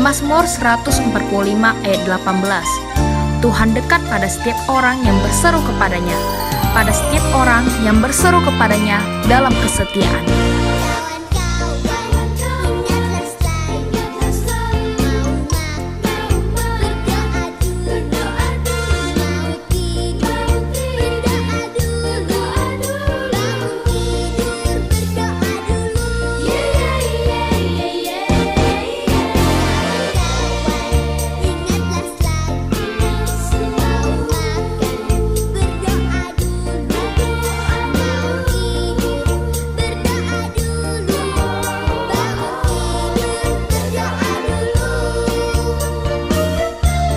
Mazmur 145 ayat 18. Tuhan dekat pada setiap orang yang berseru kepadanya, pada setiap orang yang berseru kepadanya dalam kesetiaan.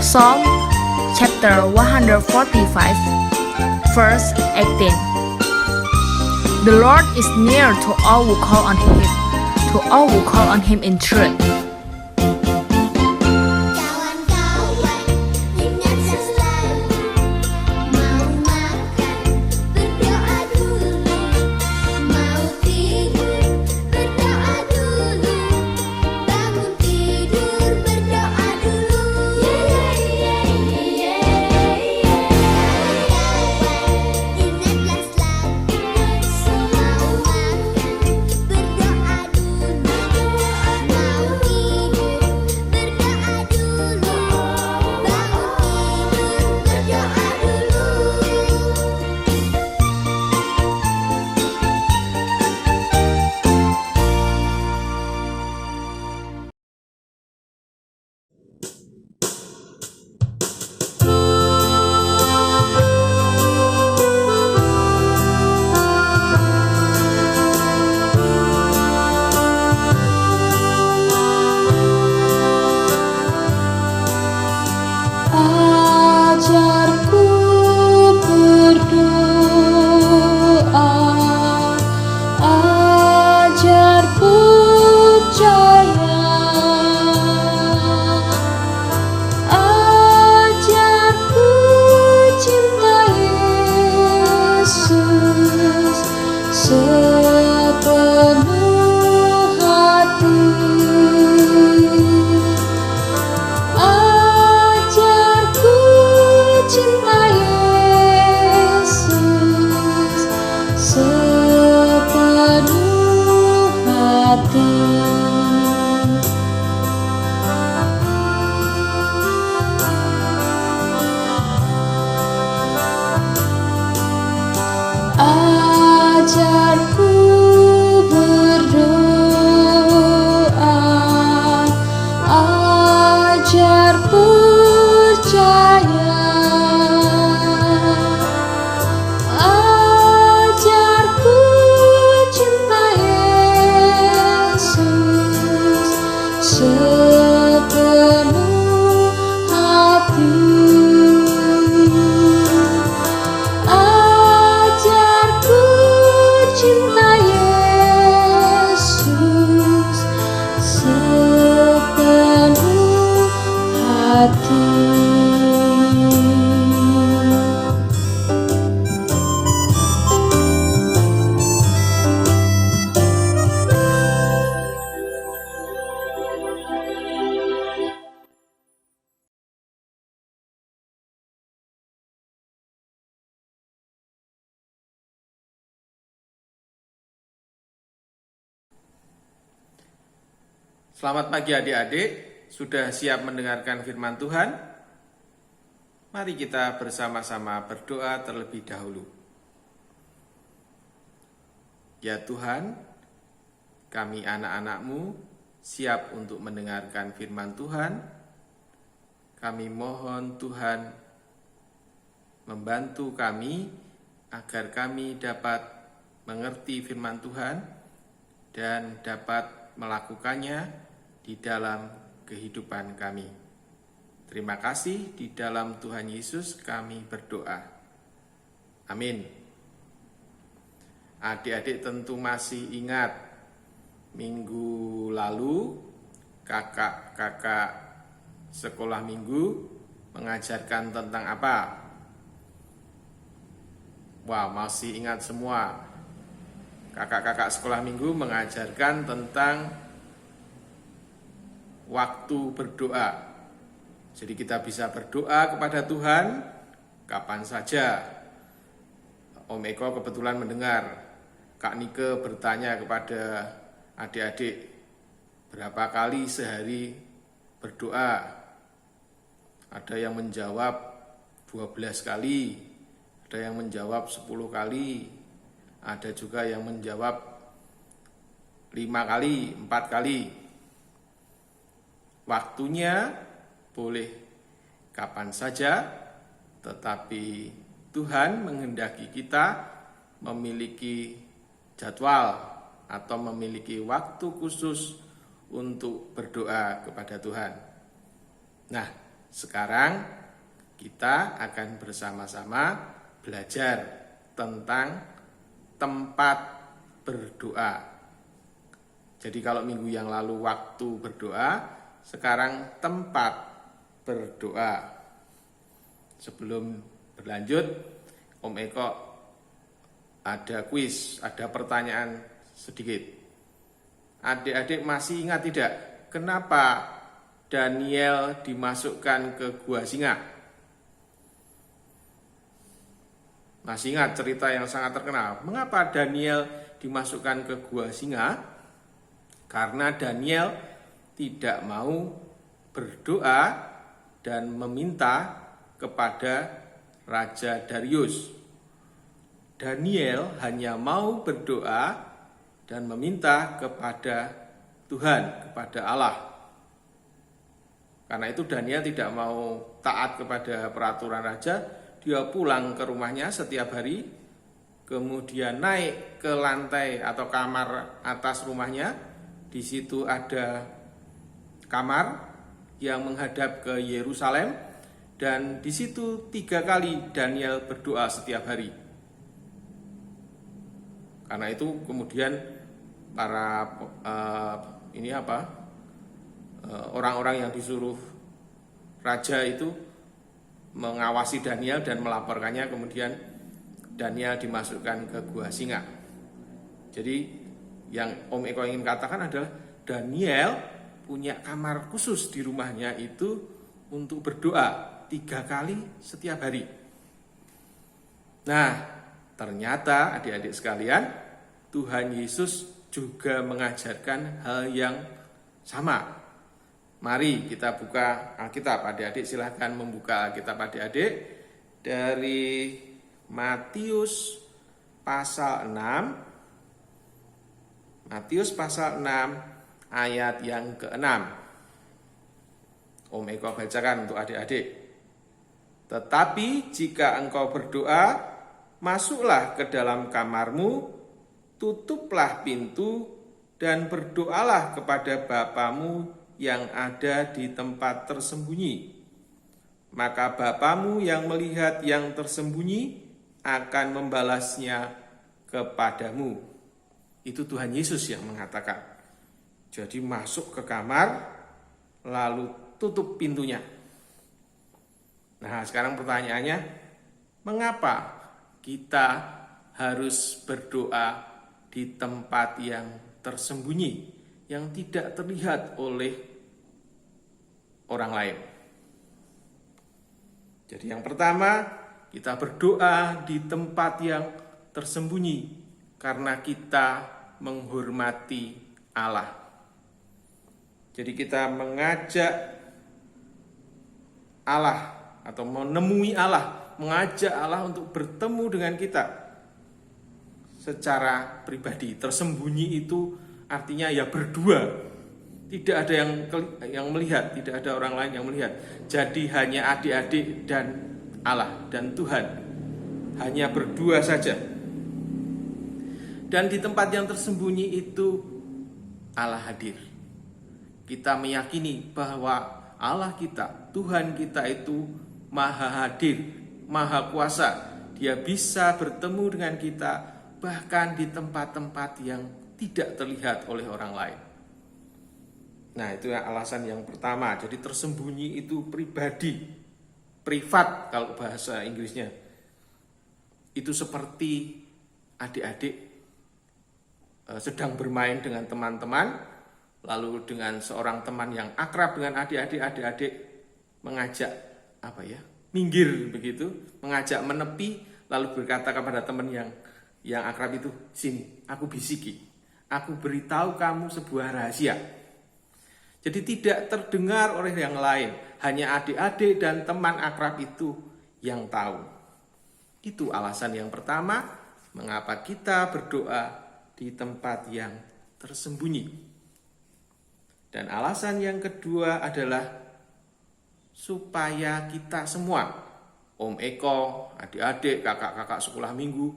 Psalm chapter 145 verse 18. The Lord is near to all who call on him, to all who call on him in truth. Selamat pagi adik-adik, sudah siap mendengarkan firman Tuhan? Mari kita bersama-sama berdoa terlebih dahulu. Ya Tuhan, kami anak-anak-Mu siap untuk mendengarkan firman Tuhan. Kami mohon Tuhan membantu kami agar kami dapat mengerti firman Tuhan dan dapat melakukannya di dalam kehidupan kami. Terima kasih, di dalam Tuhan Yesus kami berdoa. Amin. Adik-adik tentu masih ingat minggu lalu kakak-kakak sekolah minggu mengajarkan tentang apa? Wah, masih ingat semua. Kakak-kakak sekolah minggu mengajarkan tentang waktu berdoa. Jadi kita bisa berdoa kepada Tuhan kapan saja. Om Eko kebetulan mendengar Kak Nike bertanya kepada adik-adik, berapa kali sehari berdoa? Ada yang menjawab 12 kali, ada yang menjawab 10 kali, ada juga yang menjawab 5 kali, 4 kali. Waktunya boleh kapan saja, tetapi Tuhan menghendaki kita memiliki jadwal atau memiliki waktu khusus untuk berdoa kepada Tuhan. Nah, sekarang kita akan bersama-sama belajar tentang tempat berdoa. Jadi kalau minggu yang lalu waktu berdoa, sekarang tempat berdoa. Sebelum berlanjut, Om Eko ada kuis, ada pertanyaan sedikit. Adik-adik masih ingat tidak, kenapa Daniel dimasukkan ke gua singa? Masih ingat cerita yang sangat terkenal. Mengapa Daniel dimasukkan ke gua singa? Karena Daniel tidak mau berdoa dan meminta kepada Raja Darius. Daniel hanya mau berdoa dan meminta kepada Tuhan, kepada Allah. Karena itu Daniel tidak mau taat kepada peraturan raja. Dia pulang ke rumahnya setiap hari, kemudian naik ke lantai atau kamar atas rumahnya. Di situ ada kamar yang menghadap ke Yerusalem, dan di situ 3 kali Daniel berdoa setiap hari. Karena itu kemudian para orang-orang yang disuruh raja itu mengawasi Daniel dan melaporkannya, kemudian Daniel dimasukkan ke gua singa. Jadi yang Om Eko ingin katakan adalah Daniel punya kamar khusus di rumahnya itu untuk berdoa 3 kali setiap hari. Nah, ternyata adik-adik sekalian, Tuhan Yesus juga mengajarkan hal yang sama. Mari kita buka Alkitab. Adik-adik silahkan membuka Alkitab adik-adik dari Matius pasal 6. Matius pasal 6 ayat yang ke-6. Om Eko bacakan untuk adik-adik. Tetapi jika engkau berdoa, masuklah ke dalam kamarmu, tutuplah pintu, dan berdoalah kepada Bapamu yang ada di tempat tersembunyi. Maka Bapamu yang melihat yang tersembunyi akan membalasnya kepadamu. Itu Tuhan Yesus yang mengatakan. Jadi masuk ke kamar, lalu tutup pintunya. Nah, sekarang pertanyaannya, mengapa kita harus berdoa di tempat yang tersembunyi, yang tidak terlihat oleh orang lain? Jadi yang pertama, kita berdoa di tempat yang tersembunyi karena kita menghormati Allah. Jadi kita mengajak Allah atau menemui Allah, mengajak Allah untuk bertemu dengan kita secara pribadi. Tersembunyi itu artinya ya berdua, tidak ada yang melihat, tidak ada orang lain yang melihat. Jadi hanya adik-adik dan Allah dan Tuhan, hanya berdua saja. Dan di tempat yang tersembunyi itu Allah hadir. Kita meyakini bahwa Allah kita, Tuhan kita itu Maha hadir, Maha kuasa. Dia bisa bertemu dengan kita bahkan di tempat-tempat yang tidak terlihat oleh orang lain. Nah, itu alasan yang pertama. Jadi tersembunyi itu pribadi, privat kalau bahasa Inggrisnya. Itu seperti adik-adik sedang bermain dengan teman-teman, lalu dengan seorang teman yang akrab dengan adik-adik mengajak minggir begitu, mengajak menepi, lalu berkata kepada teman yang akrab itu, sini, aku bisiki, aku beritahu kamu sebuah rahasia. Jadi tidak terdengar oleh yang lain, hanya adik-adik dan teman akrab itu yang tahu. Itu alasan yang pertama, mengapa kita berdoa di tempat yang tersembunyi. Dan alasan yang kedua adalah supaya kita semua, Om Eko, adik-adik, kakak-kakak sekolah minggu,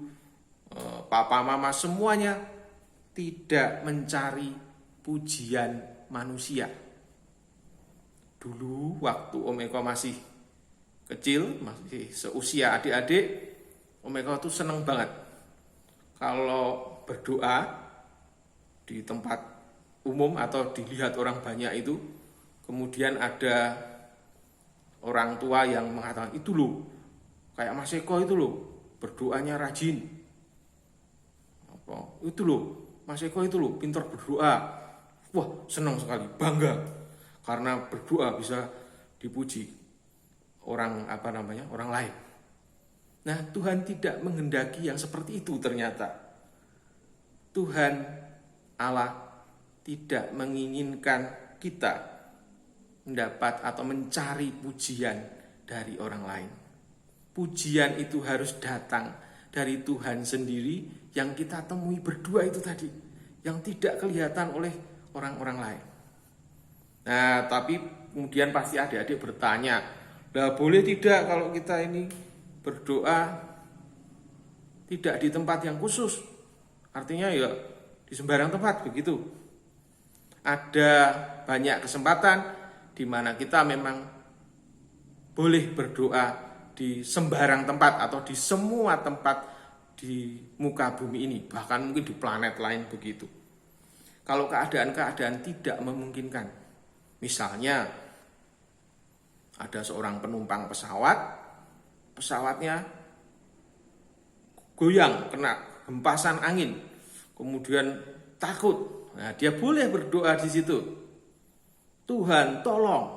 papa mama semuanya tidak mencari pujian manusia. Dulu waktu Om Eko masih kecil, masih seusia adik-adik, Om Eko tuh seneng banget kalau berdoa di tempat umum atau dilihat orang banyak itu, kemudian ada orang tua yang mengatakan, itu loh, kayak Mas Eko itu loh, berdoanya rajin. Itu loh, Mas Eko itu loh, pintar berdoa. Wah, senang sekali, bangga, karena berdoa bisa dipuji orang lain. Nah, Tuhan tidak menghendaki yang seperti itu ternyata. Tuhan Allah tidak menginginkan kita mendapat atau mencari pujian dari orang lain. Pujian itu harus datang dari Tuhan sendiri yang kita temui berdua itu tadi, yang tidak kelihatan oleh orang-orang lain. Nah, tapi kemudian pasti adik-adik bertanya, lah boleh tidak kalau kita ini berdoa tidak di tempat yang khusus? Artinya ya di sembarang tempat begitu. Ada banyak kesempatan di mana kita memang boleh berdoa di sembarang tempat atau di semua tempat di muka bumi ini, bahkan mungkin di planet lain begitu. Kalau keadaan-keadaan tidak memungkinkan, misalnya ada seorang penumpang pesawatnya goyang, kena hempasan angin, kemudian takut. Nah, dia boleh berdoa di situ. Tuhan tolong,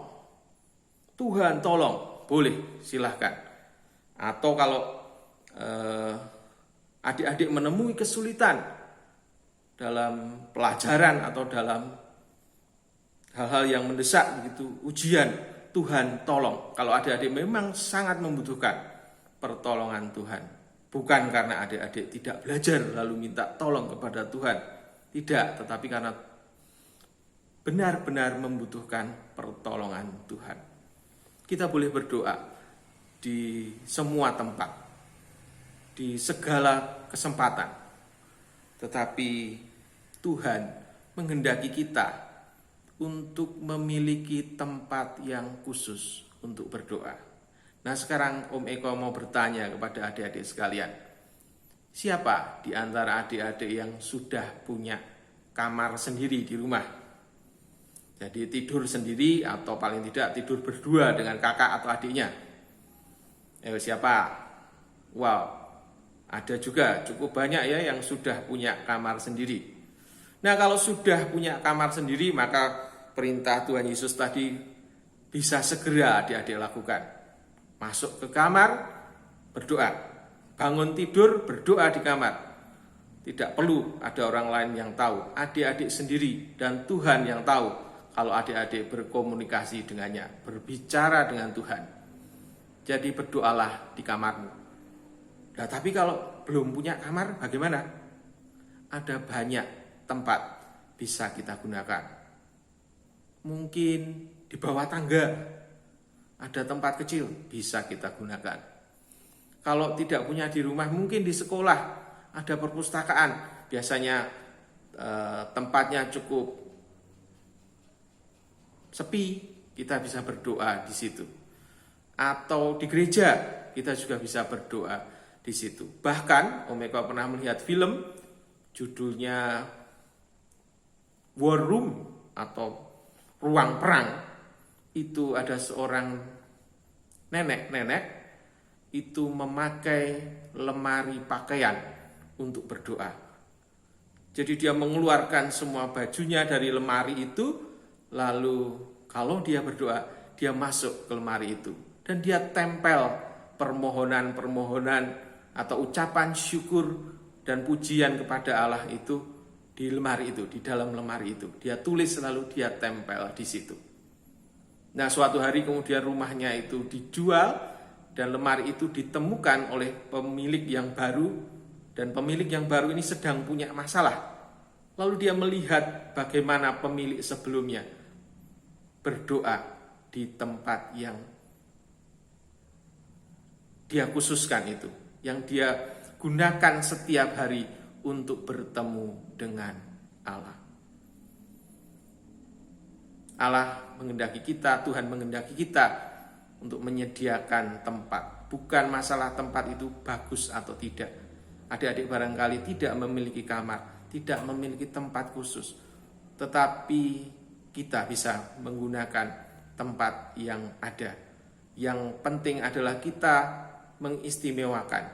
boleh, silahkan. Atau kalau adik-adik menemui kesulitan dalam pelajaran atau dalam hal-hal yang mendesak begitu, ujian, Tuhan tolong. Kalau adik-adik memang sangat membutuhkan pertolongan Tuhan, bukan karena adik-adik tidak belajar lalu minta tolong kepada Tuhan. Tidak, tetapi karena benar-benar membutuhkan pertolongan Tuhan. Kita boleh berdoa di semua tempat, di segala kesempatan. Tetapi Tuhan menghendaki kita untuk memiliki tempat yang khusus untuk berdoa. Nah, sekarang Om Eko mau bertanya kepada adik-adik sekalian. Siapa di antara adik-adik yang sudah punya kamar sendiri di rumah? Jadi tidur sendiri atau paling tidak tidur berdua dengan kakak atau adiknya. Siapa? Wow, ada juga cukup banyak ya yang sudah punya kamar sendiri. Nah, kalau sudah punya kamar sendiri, maka perintah Tuhan Yesus tadi bisa segera adik-adik lakukan. Masuk ke kamar, berdoa. Bangun tidur, berdoa di kamar. Tidak perlu ada orang lain yang tahu. Adik-adik sendiri dan Tuhan yang tahu kalau adik-adik berkomunikasi dengannya, berbicara dengan Tuhan. Jadi berdoalah di kamarmu. Nah, tapi kalau belum punya kamar, bagaimana? Ada banyak tempat bisa kita gunakan. Mungkin di bawah tangga ada tempat kecil bisa kita gunakan. Kalau tidak punya di rumah, mungkin di sekolah ada perpustakaan. Biasanya tempatnya cukup sepi, kita bisa berdoa di situ. Atau di gereja, kita juga bisa berdoa di situ. Bahkan Om Eko pernah melihat film, judulnya War Room atau Ruang Perang. Itu ada seorang nenek itu memakai lemari pakaian untuk berdoa. Jadi dia mengeluarkan semua bajunya dari lemari itu, lalu kalau dia berdoa, dia masuk ke lemari itu. Dan dia tempel permohonan-permohonan atau ucapan syukur dan pujian kepada Allah itu di lemari itu, di dalam lemari itu. Dia tulis lalu dia tempel di situ. Nah, suatu hari kemudian rumahnya itu dijual dan lemari itu ditemukan oleh pemilik yang baru, dan pemilik yang baru ini sedang punya masalah. Lalu dia melihat bagaimana pemilik sebelumnya berdoa di tempat yang dia khususkan itu, yang dia gunakan setiap hari untuk bertemu dengan Allah. Allah menghendaki kita, Tuhan menghendaki kita untuk menyediakan tempat. Bukan masalah tempat itu bagus atau tidak. Adik-adik barangkali tidak memiliki kamar, tidak memiliki tempat khusus. Tetapi kita bisa menggunakan tempat yang ada. Yang penting adalah kita mengistimewakan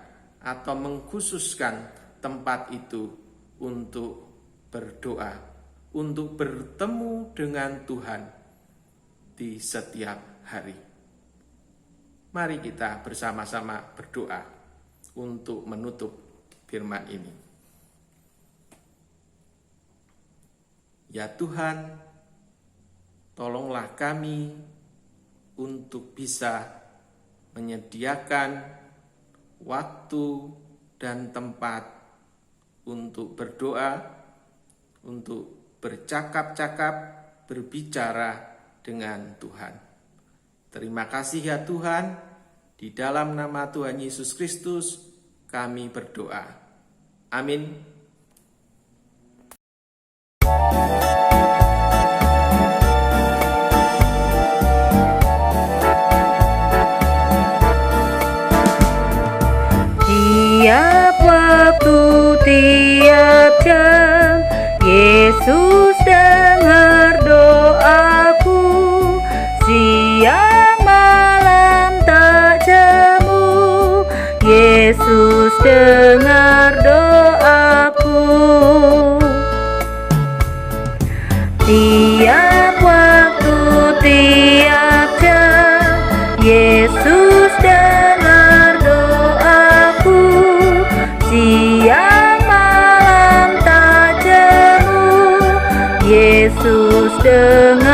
atau mengkhususkan tempat itu untuk berdoa, untuk bertemu dengan Tuhan di setiap hari. Mari kita bersama-sama berdoa untuk menutup firman ini. Ya Tuhan, tolonglah kami untuk bisa menyediakan waktu dan tempat untuk berdoa, untuk bercakap-cakap, berbicara dengan Tuhan. Terima kasih ya Tuhan, di dalam nama Tuhan Yesus Kristus kami berdoa. Amin. Tiap waktu, tiap jam, Yesus dengar doaku. Siang malam tak jemu, Yesus dengar doaku. Tiap waktu, tiap jam, Yesus dengar doaku. Siang malam tak jemu, Yesus dengar